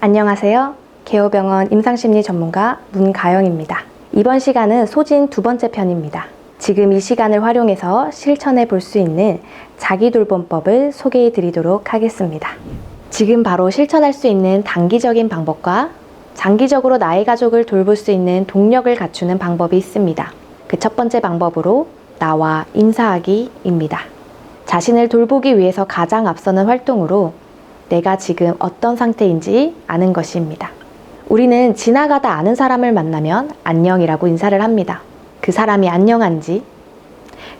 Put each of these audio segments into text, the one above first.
안녕하세요. 개호병원 임상심리 전문가 문가영입니다. 이번 시간은 소진 두 번째 편입니다. 지금 이 시간을 활용해서 실천해 볼 수 있는 자기돌봄법을 소개해 드리도록 하겠습니다. 지금 바로 실천할 수 있는 단기적인 방법과 장기적으로 나의 가족을 돌볼 수 있는 동력을 갖추는 방법이 있습니다. 그 첫 번째 방법으로 나와 인사하기입니다. 자신을 돌보기 위해서 가장 앞서는 활동으로 내가 지금 어떤 상태인지 아는 것입니다. 우리는 지나가다 아는 사람을 만나면 안녕이라고 인사를 합니다. 그 사람이 안녕한지,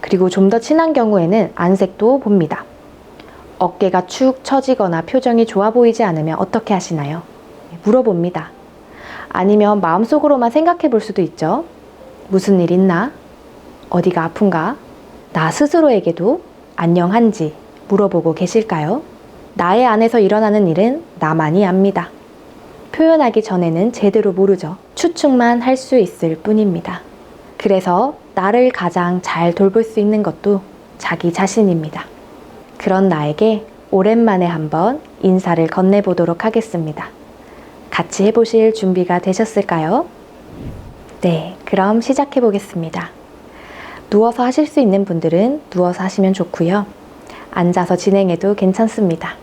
그리고 좀 더 친한 경우에는 안색도 봅니다. 어깨가 축 처지거나 표정이 좋아 보이지 않으면 어떻게 하시나요? 물어봅니다. 아니면 마음속으로만 생각해 볼 수도 있죠. 무슨 일 있나? 어디가 아픈가? 나 스스로에게도 안녕한지 물어보고 계실까요? 나의 안에서 일어나는 일은 나만이 압니다. 표현하기 전에는 제대로 모르죠. 추측만 할 수 있을 뿐입니다. 그래서 나를 가장 잘 돌볼 수 있는 것도 자기 자신입니다. 그런 나에게 오랜만에 한번 인사를 건네보도록 하겠습니다. 같이 해보실 준비가 되셨을까요? 네, 그럼 시작해 보겠습니다. 누워서 하실 수 있는 분들은 누워서 하시면 좋고요. 앉아서 진행해도 괜찮습니다.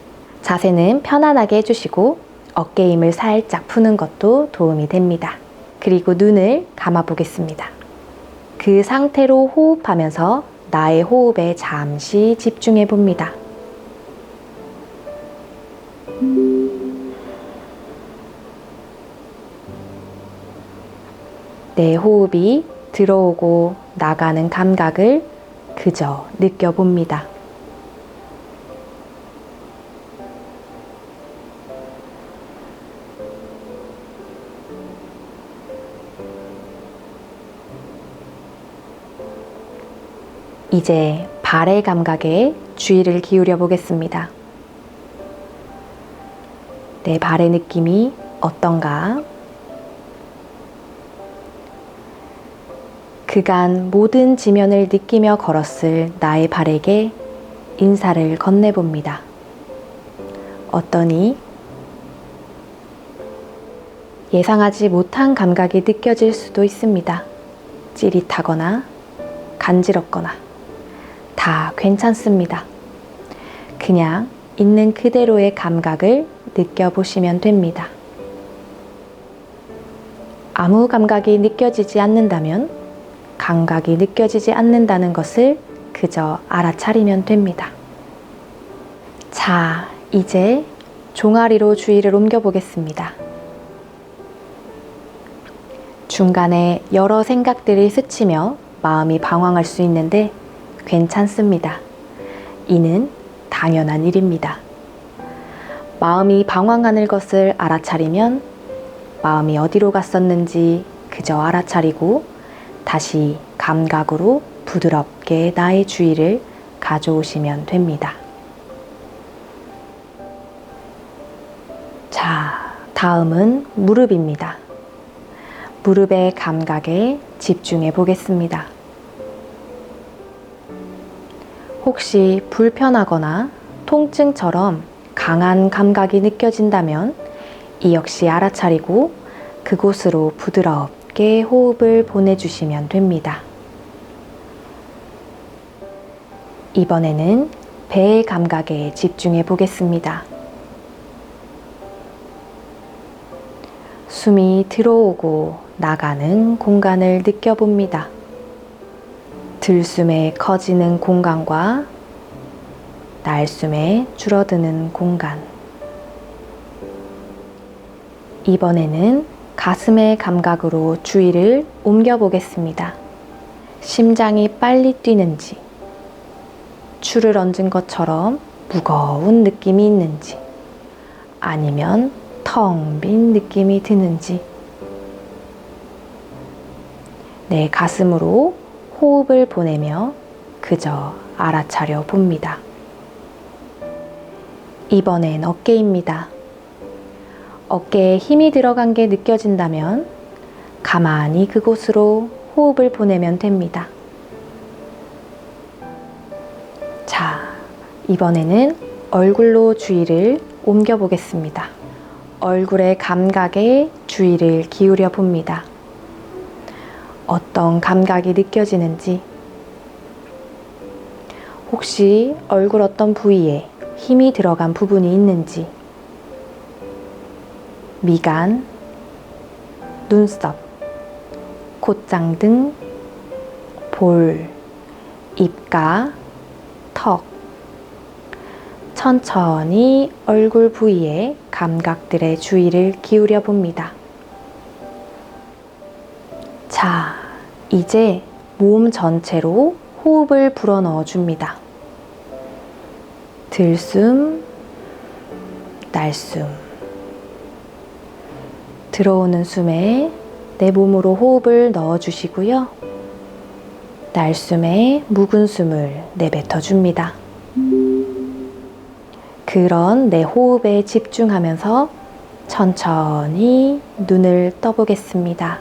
자세는 편안하게 해주시고 어깨 힘을 살짝 푸는 것도 도움이 됩니다. 그리고 눈을 감아 보겠습니다. 그 상태로 호흡하면서 나의 호흡에 잠시 집중해 봅니다. 내 호흡이 들어오고 나가는 감각을 그저 느껴봅니다. 이제 발의 감각에 주의를 기울여 보겠습니다. 내 발의 느낌이 어떤가? 그간 모든 지면을 느끼며 걸었을 나의 발에게 인사를 건네봅니다. 어떠니? 예상하지 못한 감각이 느껴질 수도 있습니다. 찌릿하거나 간지럽거나 다 괜찮습니다. 그냥 있는 그대로의 감각을 느껴보시면 됩니다. 아무 감각이 느껴지지 않는다면 감각이 느껴지지 않는다는 것을 그저 알아차리면 됩니다. 자, 이제 종아리로 주의를 옮겨보겠습니다. 중간에 여러 생각들이 스치며 마음이 방황할 수 있는데 괜찮습니다. 이는 당연한 일입니다. 마음이 방황하는 것을 알아차리면 마음이 어디로 갔었는지 그저 알아차리고 다시 감각으로 부드럽게 나의 주의를 가져오시면 됩니다. 자, 다음은 무릎입니다. 무릎의 감각에 집중해 보겠습니다. 혹시 불편하거나 통증처럼 강한 감각이 느껴진다면 이 역시 알아차리고 그곳으로 부드럽게 호흡을 보내주시면 됩니다. 이번에는 배의 감각에 집중해 보겠습니다. 숨이 들어오고 나가는 공간을 느껴봅니다. 들숨에 커지는 공간과 날숨에 줄어드는 공간. 이번에는 가슴의 감각으로 주의를 옮겨보겠습니다. 심장이 빨리 뛰는지, 추를 얹은 것처럼 무거운 느낌이 있는지, 아니면 텅 빈 느낌이 드는지, 내 가슴으로 호흡을 보내며 그저 알아차려 봅니다. 이번엔 어깨입니다. 어깨에 힘이 들어간 게 느껴진다면 가만히 그곳으로 호흡을 보내면 됩니다. 자, 이번에는 얼굴로 주의를 옮겨보겠습니다. 얼굴의 감각에 주의를 기울여 봅니다. 어떤 감각이 느껴지는지, 혹시 얼굴 어떤 부위에 힘이 들어간 부분이 있는지, 미간, 눈썹, 콧장 등 볼, 입가, 턱, 천천히 얼굴 부위의 감각들의 주의를 기울여 봅니다. 자, 이제 몸 전체로 호흡을 불어넣어 줍니다. 들숨, 날숨. 들어오는 숨에 내 몸으로 호흡을 넣어 주시고요. 날숨에 묵은 숨을 내뱉어 줍니다. 그런 내 호흡에 집중하면서 천천히 눈을 떠보겠습니다.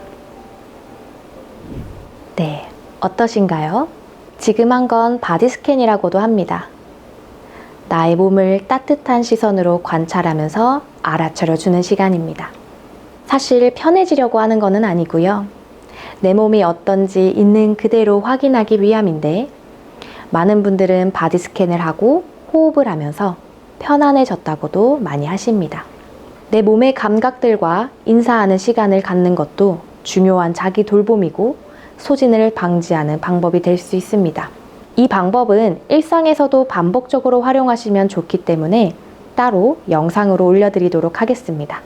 네, 어떠신가요? 지금 한 건 바디 스캔이라고도 합니다. 나의 몸을 따뜻한 시선으로 관찰하면서 알아차려주는 시간입니다. 사실 편해지려고 하는 것은 아니고요. 내 몸이 어떤지 있는 그대로 확인하기 위함인데, 많은 분들은 바디 스캔을 하고 호흡을 하면서 편안해졌다고도 많이 하십니다. 내 몸의 감각들과 인사하는 시간을 갖는 것도 중요한 자기 돌봄이고 소진을 방지하는 방법이 될 수 있습니다. 이 방법은 일상에서도 반복적으로 활용하시면 좋기 때문에 따로 영상으로 올려드리도록 하겠습니다.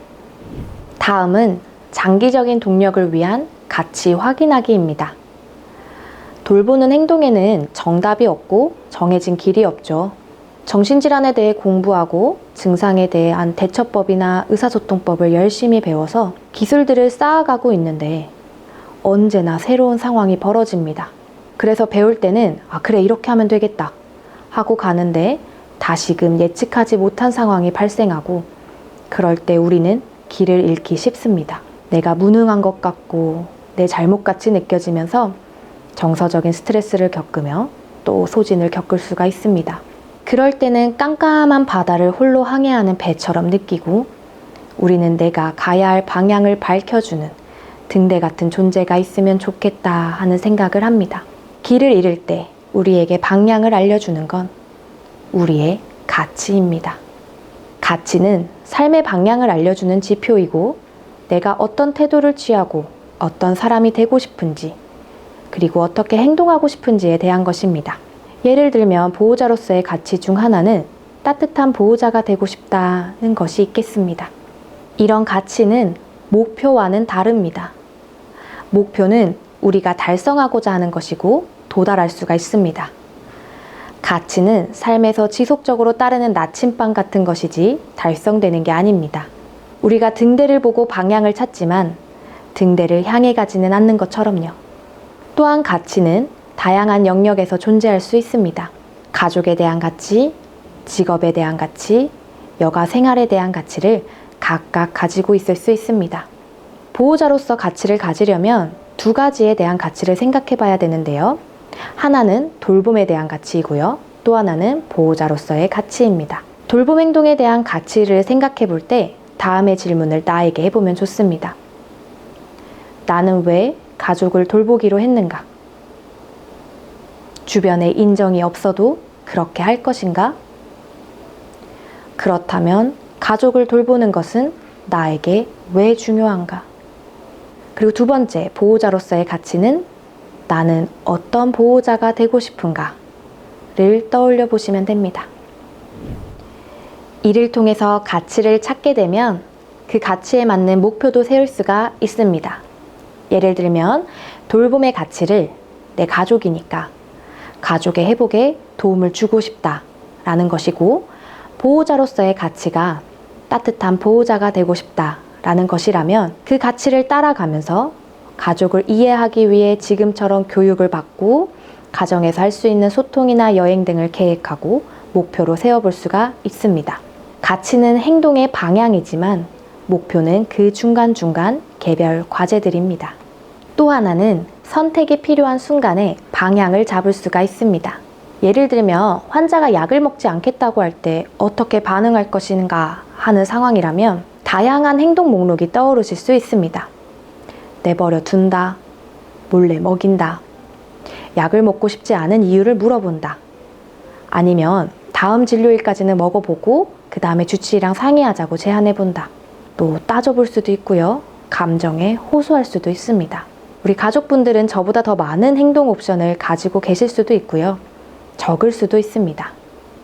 다음은 장기적인 동력을 위한 가치 확인하기입니다. 돌보는 행동에는 정답이 없고 정해진 길이 없죠. 정신질환에 대해 공부하고 증상에 대한 대처법이나 의사소통법을 열심히 배워서 기술들을 쌓아가고 있는데 언제나 새로운 상황이 벌어집니다. 그래서 배울 때는 그래 이렇게 하면 되겠다 하고 가는데 다시금 예측하지 못한 상황이 발생하고, 그럴 때 우리는 길을 잃기 쉽습니다. 내가 무능한 것 같고 내 잘못같이 느껴지면서 정서적인 스트레스를 겪으며 또 소진을 겪을 수가 있습니다. 그럴 때는 깜깜한 바다를 홀로 항해하는 배처럼 느끼고, 우리는 내가 가야 할 방향을 밝혀주는 등대 같은 존재가 있으면 좋겠다 하는 생각을 합니다. 길을 잃을 때 우리에게 방향을 알려주는 건 우리의 가치입니다. 가치는 삶의 방향을 알려주는 지표이고, 내가 어떤 태도를 취하고 어떤 사람이 되고 싶은지, 그리고 어떻게 행동하고 싶은지에 대한 것입니다. 예를 들면 보호자로서의 가치 중 하나는 따뜻한 보호자가 되고 싶다는 것이 있겠습니다. 이런 가치는 목표와는 다릅니다. 목표는 우리가 달성하고자 하는 것이고 도달할 수가 있습니다. 가치는 삶에서 지속적으로 따르는 나침반 같은 것이지 달성되는 게 아닙니다. 우리가 등대를 보고 방향을 찾지만 등대를 향해 가지는 않는 것처럼요. 또한 가치는 다양한 영역에서 존재할 수 있습니다. 가족에 대한 가치, 직업에 대한 가치, 여가 생활에 대한 가치를 각각 가지고 있을 수 있습니다. 보호자로서 가치를 가지려면 두 가지에 대한 가치를 생각해 봐야 되는데요. 하나는 돌봄에 대한 가치이고요. 또 하나는 보호자로서의 가치입니다. 돌봄 행동에 대한 가치를 생각해 볼 때 다음의 질문을 나에게 해보면 좋습니다. 나는 왜 가족을 돌보기로 했는가? 주변에 인정이 없어도 그렇게 할 것인가? 그렇다면 가족을 돌보는 것은 나에게 왜 중요한가? 그리고 두 번째, 보호자로서의 가치는 나는 어떤 보호자가 되고 싶은가를 떠올려 보시면 됩니다. 이를 통해서 가치를 찾게 되면 그 가치에 맞는 목표도 세울 수가 있습니다. 예를 들면 돌봄의 가치를 내 가족이니까 가족의 회복에 도움을 주고 싶다라는 것이고, 보호자로서의 가치가 따뜻한 보호자가 되고 싶다라는 것이라면 그 가치를 따라가면서 가족을 이해하기 위해 지금처럼 교육을 받고 가정에서 할 수 있는 소통이나 여행 등을 계획하고 목표로 세워볼 수가 있습니다. 가치는 행동의 방향이지만 목표는 그 중간중간 개별 과제들입니다. 또 하나는 선택이 필요한 순간에 방향을 잡을 수가 있습니다. 예를 들면 환자가 약을 먹지 않겠다고 할 때 어떻게 반응할 것인가 하는 상황이라면 다양한 행동 목록이 떠오르실 수 있습니다. 내버려 둔다, 몰래 먹인다, 약을 먹고 싶지 않은 이유를 물어본다, 아니면 다음 진료일까지는 먹어보고 그 다음에 주치의랑 상의하자고 제안해본다. 또 따져볼 수도 있고요. 감정에 호소할 수도 있습니다. 우리 가족분들은 저보다 더 많은 행동 옵션을 가지고 계실 수도 있고요. 적을 수도 있습니다.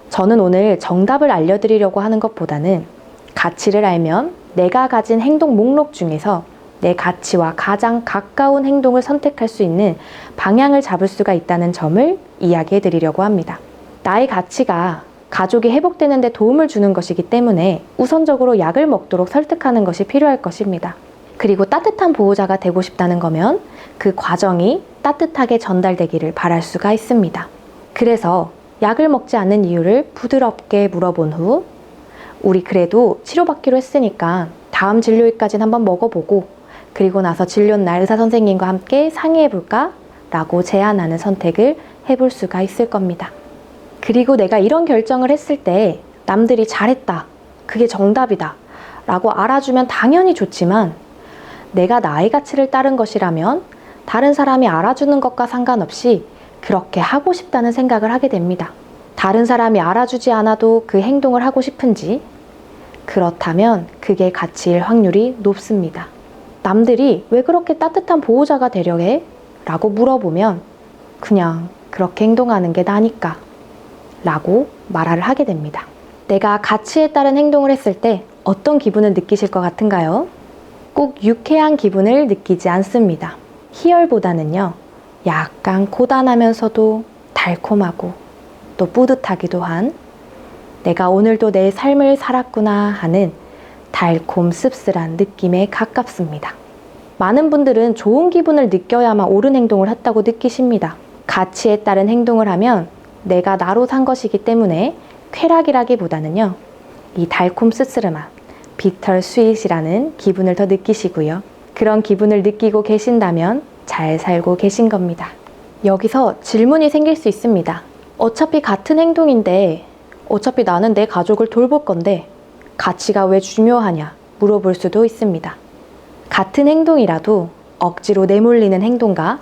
저는 오늘 정답을 알려드리려고 하는 것보다는 가치를 알면 내가 가진 행동 목록 중에서 내 가치와 가장 가까운 행동을 선택할 수 있는 방향을 잡을 수가 있다는 점을 이야기해 드리려고 합니다. 나의 가치가 가족이 회복되는 데 도움을 주는 것이기 때문에 우선적으로 약을 먹도록 설득하는 것이 필요할 것입니다. 그리고 따뜻한 보호자가 되고 싶다는 거면 그 과정이 따뜻하게 전달되기를 바랄 수가 있습니다. 그래서 약을 먹지 않는 이유를 부드럽게 물어본 후 우리 그래도 치료받기로 했으니까 다음 진료일까지는 한번 먹어보고 그리고 나서 진료날 의사 선생님과 함께 상의해볼까? 라고 제안하는 선택을 해볼 수가 있을 겁니다. 그리고 내가 이런 결정을 했을 때 남들이 잘했다, 그게 정답이다 라고 알아주면 당연히 좋지만 내가 나의 가치를 따른 것이라면 다른 사람이 알아주는 것과 상관없이 그렇게 하고 싶다는 생각을 하게 됩니다. 다른 사람이 알아주지 않아도 그 행동을 하고 싶은지, 그렇다면 그게 가치일 확률이 높습니다. 남들이 왜 그렇게 따뜻한 보호자가 되려 해? 라고 물어보면 그냥 그렇게 행동하는 게 나니까 라고 말을 하게 됩니다. 내가 가치에 따른 행동을 했을 때 어떤 기분을 느끼실 것 같은가요? 꼭 유쾌한 기분을 느끼지 않습니다. 희열보다는요, 약간 고단하면서도 달콤하고 또 뿌듯하기도 한 내가 오늘도 내 삶을 살았구나 하는 달콤 씁쓸한 느낌에 가깝습니다. 많은 분들은 좋은 기분을 느껴야만 옳은 행동을 했다고 느끼십니다. 가치에 따른 행동을 하면 내가 나로 산 것이기 때문에 쾌락이라기보다는요, 이 달콤 씁쓸함한 비터 스윗이라는 기분을 더 느끼시고요. 그런 기분을 느끼고 계신다면 잘 살고 계신 겁니다. 여기서 질문이 생길 수 있습니다. 어차피 같은 행동인데 어차피 나는 내 가족을 돌볼 건데 가치가 왜 중요하냐 물어볼 수도 있습니다. 같은 행동이라도 억지로 내몰리는 행동과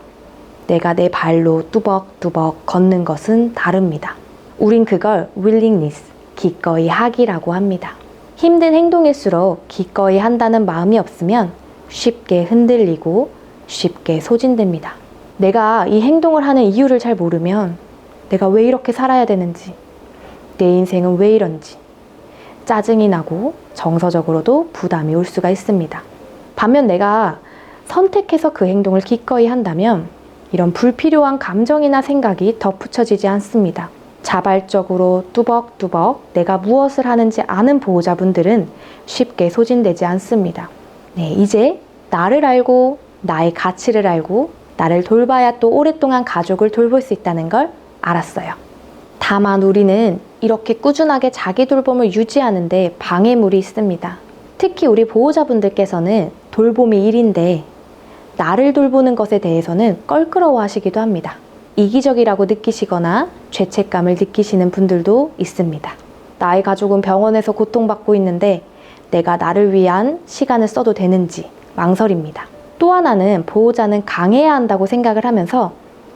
내가 내 발로 뚜벅뚜벅 걷는 것은 다릅니다. 우린 그걸 willingness, 기꺼이 하기라고 합니다. 힘든 행동일수록 기꺼이 한다는 마음이 없으면 쉽게 흔들리고 쉽게 소진됩니다. 내가 이 행동을 하는 이유를 잘 모르면 내가 왜 이렇게 살아야 되는지, 내 인생은 왜 이런지 짜증이 나고 정서적으로도 부담이 올 수가 있습니다. 반면 내가 선택해서 그 행동을 기꺼이 한다면 이런 불필요한 감정이나 생각이 덧붙여지지 않습니다. 자발적으로 뚜벅뚜벅 내가 무엇을 하는지 아는 보호자분들은 쉽게 소진되지 않습니다. 네, 이제 나를 알고 나의 가치를 알고 나를 돌봐야 또 오랫동안 가족을 돌볼 수 있다는 걸 알았어요. 다만 우리는 이렇게 꾸준하게 자기 돌봄을 유지하는데 방해물이 있습니다. 특히 우리 보호자분들께서는 돌봄이 일인데 나를 돌보는 것에 대해서는 껄끄러워 하시기도 합니다. 이기적이라고 느끼시거나 죄책감을 느끼시는 분들도 있습니다. 나의 가족은 병원에서 고통받고 있는데 내가 나를 위한 시간을 써도 되는지 망설입니다. 또 하나는 보호자는 강해야 한다고 생각을 하면서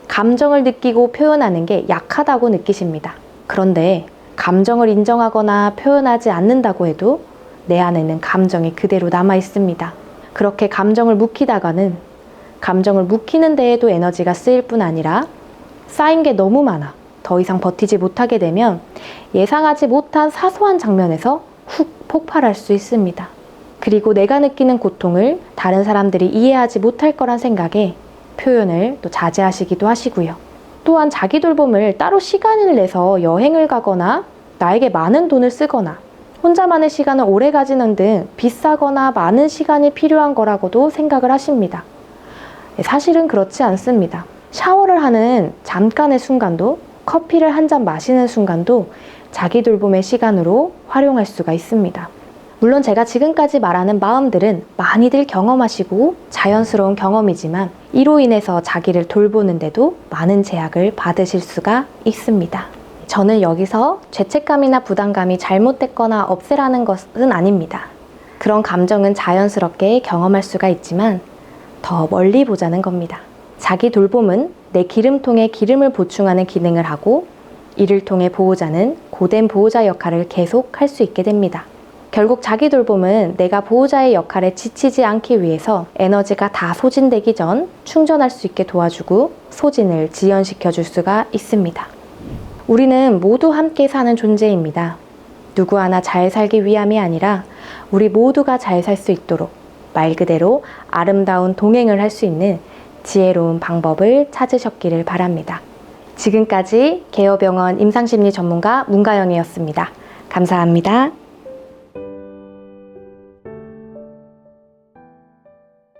감정을 느끼고 표현하는 게 약하다고 느끼십니다. 그런데 감정을 인정하거나 표현하지 않는다고 해도 내 안에는 감정이 그대로 남아 있습니다. 그렇게 감정을 묵히다가는 감정을 묵히는 데에도 에너지가 쓰일 뿐 아니라 쌓인 게 너무 많아 더 이상 버티지 못하게 되면 예상하지 못한 사소한 장면에서 훅 폭발할 수 있습니다. 그리고 내가 느끼는 고통을 다른 사람들이 이해하지 못할 거란 생각에 표현을 또 자제하시기도 하시고요. 또한 자기 돌봄을 따로 시간을 내서 여행을 가거나 나에게 많은 돈을 쓰거나 혼자만의 시간을 오래 가지는 등 비싸거나 많은 시간이 필요한 거라고도 생각을 하십니다. 사실은 그렇지 않습니다. 샤워를 하는 잠깐의 순간도, 커피를 한 잔 마시는 순간도 자기 돌봄의 시간으로 활용할 수가 있습니다. 물론 제가 지금까지 말하는 마음들은 많이들 경험하시고 자연스러운 경험이지만 이로 인해서 자기를 돌보는데도 많은 제약을 받으실 수가 있습니다. 저는 여기서 죄책감이나 부담감이 잘못됐거나 없애라는 것은 아닙니다. 그런 감정은 자연스럽게 경험할 수가 있지만 더 멀리 보자는 겁니다. 자기 돌봄은 내 기름통에 기름을 보충하는 기능을 하고 이를 통해 보호자는 고된 보호자 역할을 계속 할 수 있게 됩니다. 결국 자기 돌봄은 내가 보호자의 역할에 지치지 않기 위해서 에너지가 다 소진되기 전 충전할 수 있게 도와주고 소진을 지연시켜 줄 수가 있습니다. 우리는 모두 함께 사는 존재입니다. 누구 하나 잘 살기 위함이 아니라 우리 모두가 잘 살 수 있도록 말 그대로 아름다운 동행을 할 수 있는 지혜로운 방법을 찾으셨기를 바랍니다. 지금까지 개요병원 임상심리 전문가 문가영이었습니다. 감사합니다.